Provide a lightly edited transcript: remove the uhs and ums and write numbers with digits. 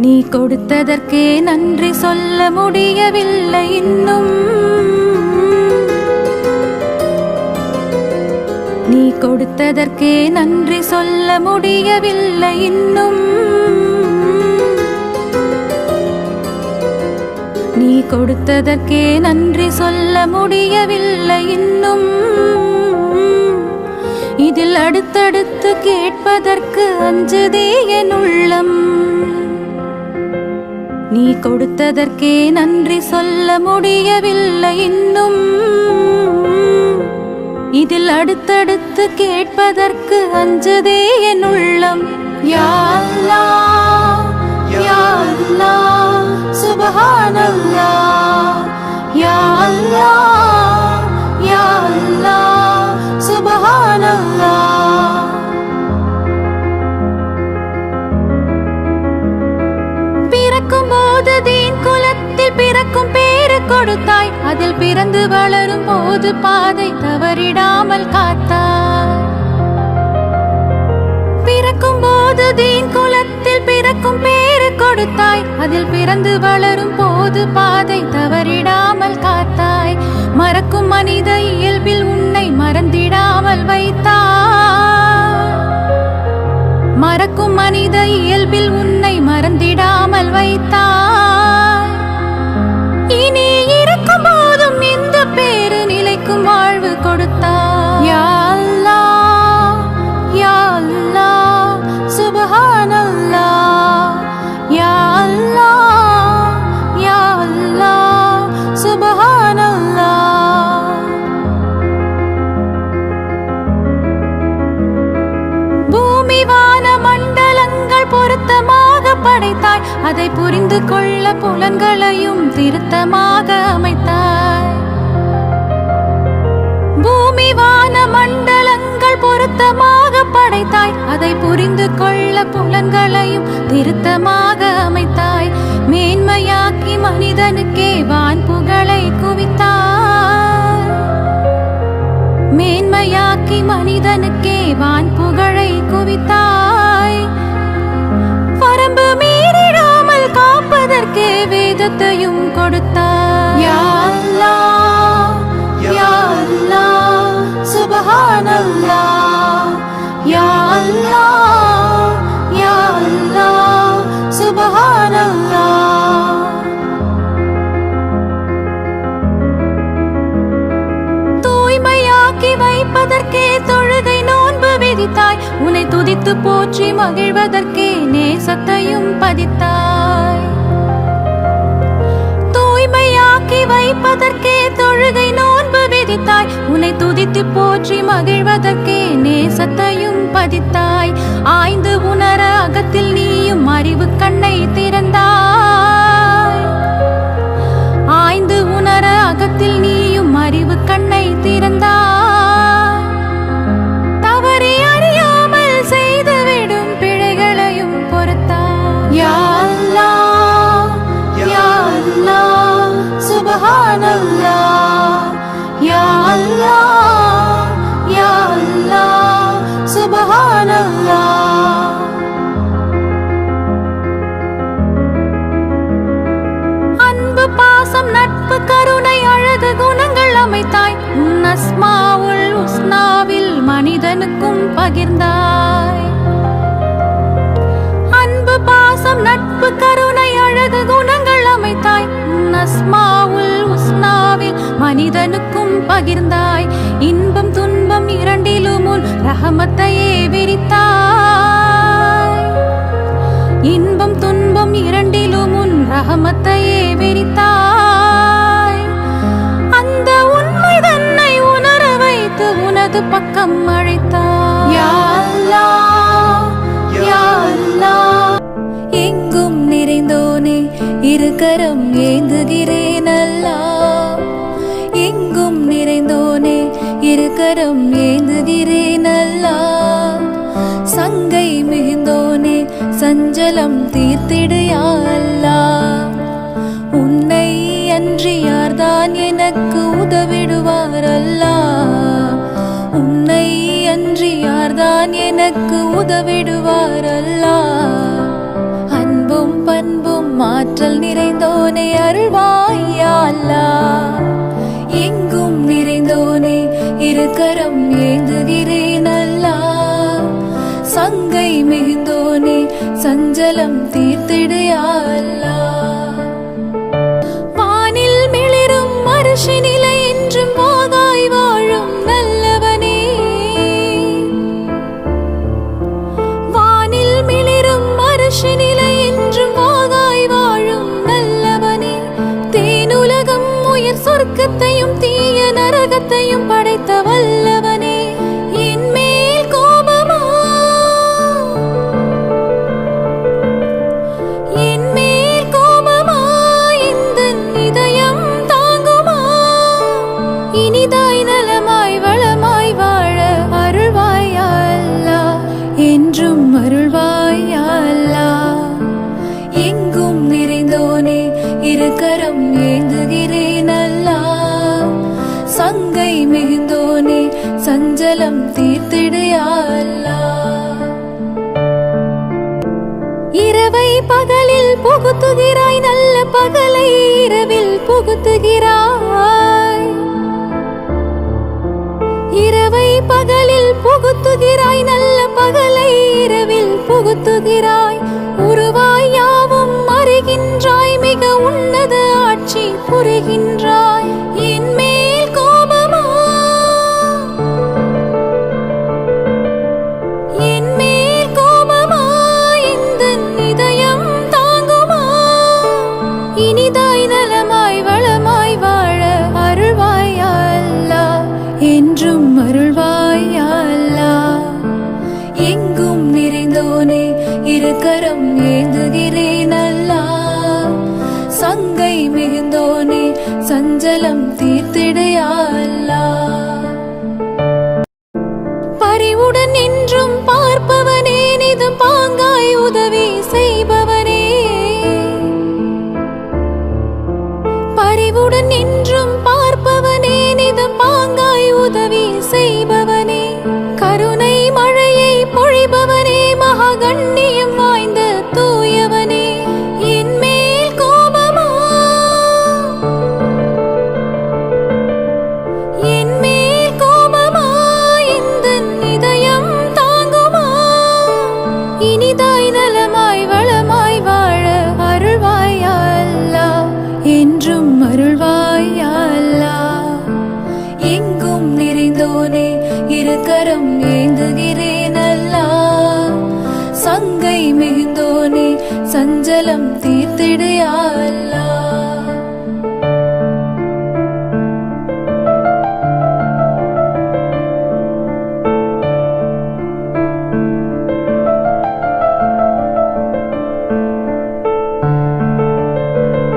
நீ கொடுத்ததற்கே நன்றி சொல்ல முடியவில்லை இன்னும். நீ கொடுத்ததற்கே நன்றி சொல்ல முடியவில்லை இன்னும். நீ கொடுத்ததற்கே நன்றி சொல்ல முடியவில்லை இன்னும். இதில் அடுத்தடுத்து கேட்பதற்கு அஞ்சுதே என் உள்ளம். நீ கொடுத்ததற்கே நன்றி சொல்ல முடியவில்லை இன்னும். இதில் அடுத்தடுத்து கேட்பதற்கு அஞ்சுதே என் உள்ளம். யா அல்லாஹ் யா அல்லாஹ் சுப்ஹானல்லாஹ். யா அல்லாஹ் யா அல்லாஹ் சுப்ஹானல்லாஹ். பிறக்கும் போது தீன் குலத்தில் பிறக்கும் பேரு கொடுத்தாய். அதில் பிறந்து வளரும் போது பாதை தவறிடாமல் காத்தாய். பிறக்கும் போது தீன் குலத்தில் பிறக்கும் பேரு கொடுத்தாய். அதில் பிறந்து வளரும் போது பாதை தவறிடாமல் காத்தாய். மறக்கும் மனித இயல்பில் உன்னை மறந்திடாமல் வைத்தாய். மறக்கும் மனித இயல்பில் உன்னை மறந்திடாமல் வைத்தாய். இனி இருக்கும் போதும் இந்த பேரு நிலைக்கும் வாழ்வு கொடுத்தாய். யா அல்லாஹ் யா அல்லாஹ் சுப்ஹானல்லாஹ். யா அல்லாஹ் யா அல்லாஹ் சுப்ஹானல்லாஹ். பூமி வான மண்டலங்கள் பொருத்தமாக படைத்தாய். அதை புரிந்து கொள்ள புலன்களையும் திருத்தமாக அமைத்தாய். பூமி வான மண்டலங்கள் பொருத்தமாக படைத்தாய். அதை புரிந்து கொள்ள புலன்களையும் திருத்தமாக அமைத்தாய். மேன்மையாக்கி மனிதனுக்கே வான் புகழை குவித்தாய். மேன்மையாக்கி மனிதனுக்கே வான் புகழை குவித்தாய். வரம்பு மீறிடாமல் காப்பதற்கே வேதத்தையும் கொடுத்தாய். யா அல்லாஹ் யா அல்லாஹ் சுப்ஹானல்லாஹ். யா அல்லாஹ் யா அல்லாஹ் சுப்ஹானல்லாஹ். தூய்மையாக்கி வைப்பதற்கே தொழுகை நோன்பு விதித்தாய். உன்னை துதித்து போற்றி மகிழ்வதற்கே நேசத்தையும் பதித்தாய். தூய்மையாக்கி வைப்பதற்கே தொழுகை நோன்பு விதித்தாய். உன்னை துதித்து போற்றி மகிழ்வதற்கே நேசத்தையும் பதித்தாய். ஆய்ந்து உணர அகத்தில் நீயும் அறிவு கண்ணை திறந்தாய். ஆய்ந்து உணர அகத்தில் நீயும் அறிவு கண்ணை திறந்தாய். தவறி அறியாமல் செய்துவிடும் பிழைகளையும் பொறுத்தாய். யா அல்லாஹ் யா அல்லாஹ் சுப்ஹானல்லாஹ். யா அல்லாஹ் யா அல்லாஹ் சுப்ஹானல்லாஹ். அன்பு பாசம் நட்பு கருணை அழகு குணங்கள் அமைத்தாய். உன் அஸ்மாவுல் உஸ்னாவில் மனிதனுக்கும் பகிர்ந்தாய். அன்பு பாசம் நட்பு கருணை அழகு குணங்கள் அமைத்தாய். உன் அஸ்மாவுல் உஸ்னாவில் மனிதனுக்கும் பகிர்ந்தாய். இன்பம் துன்பம் இரண்டிலும் உன் ரஹமத்தையே விரித்தாய். இன்பம் துன்பம் இரண்டிலும் உன் ரஹமத்தையே விரித்தாய். அந்த உண்மை தன்னை உணர வைத்து உனது பக்கம் அழைத்தாய். யா அல்லாஹ் யா அல்லாஹ். எங்கும் நிறைந்தோனே இருகரம் ஏந்துகிறேன் அல்லாஹ். எங்கும் நிறைந்தோனே இருகரம் ஏந்துகிறேன் அல்லாஹ். சங்கை மிகுந்தோனே சஞ்சலம் தீர்த்திடு யா அல்லாஹ். உன்னை அன்றி யார்தான் எனக்கு உதவிடுவார் அல்லாஹ். உன்னை அன்றி யார்தான் எனக்கு உதவிடுவார் அல்லாஹ். அன்பும் பன் ஆற்றல் நிறைந்தோனே அருள்வாய் யா அல்லாஹ். எங்கும் நிறைந்தோனே இருக்கரம் ஏந்துகிறேன் அல்லாஹ். சங்கை மிகுந்தோனே சஞ்சலம் தீர்த்திடு யா அல்லாஹ். வானில் மிளிரும் அரிசி நிலை என்றும் வாகாய் வாழும் நல்லவனே. வானில் மிளிரும் அரிசி நிலை என்றும் வாகாய் வாழும் நல்லவனே. தேனுலகம் உயர் சொர்க்கத்தையும் தீய நரகத்தையும் படைத்த வல்லவனே. என் மேல் கோபமா, என் மேல் கோபமா, இந்த இதயம் தாங்குமா? இனிதாய் நலமாய் வளமாய் வாழ அருள்வாய் யா அல்லாஹ். என்றும் அருள்வாய் யா அல்லாஹ். எங்கும் நிறைந்தோனே இருக்கரம் ஏந்துகிறேன் அல்லாஹ். சங்கை மிகுந்தோனே சஞ்சலம் தீர்த்திடு யா அல்லாஹ். இரவை பகலில் புகுத்துகிறாய், நல்ல பகலை இரவில் புகுத்துகிறாய். இரவை பகலில் புகுத்துகிறாய், நல்ல பகலை இரவில் புகுத்துகிறாய். உருவாய் யாவும் அறிகின்றாய், மிக உன்னத ஆட்சி புரிகின்றாய். என் மேல் கோபமா, என் மேல் கோபமா, இந்த இதயம் தாங்குமா? இனிதாய் நலமாய் வளமாய் வாழ அருள்வாய் யா அல்லாஹ். என்றும் அருள்வாய் யா அல்லாஹ். எங்கும் நிறைந்தோனே இருக்கரம் ஏந்துகிறேன் அல்லாஹ். சங்கை மிகுந்தோனே சஞ்சலம் தீர்த்திடு யா அல்லாஹ். பரிவுடன் என்றும் பார்ப்பவனே, நிதம் பாங்காய் உதவி செய்பவனே. பரிவுடன் என்றும் பார்ப்பவனே, நிதம் பாங்காய் உதவி செய்பவனே. கருணை மழையை பொழிபவனே, மகா கண்ணியம் வாய்ந்த தூயவனே. என் மேல் கோபமா, என் மேல் கோபமா, இந்த இதயம் தாங்குமா? இனிதாய் நலமாய் வளமாய் வாழ அருள்வாய் யா அல்லாஹ். என்றும் அருள்வாய் யா அல்லாஹ். எங்கும் நிறைந்தோனே இருக்கரம் ஏந்துகிறேன் அல்லாஹ். சங்கை மிகுந்தோனே சஞ்சலம் தீர்த்திடு யா அல்லாஹ்.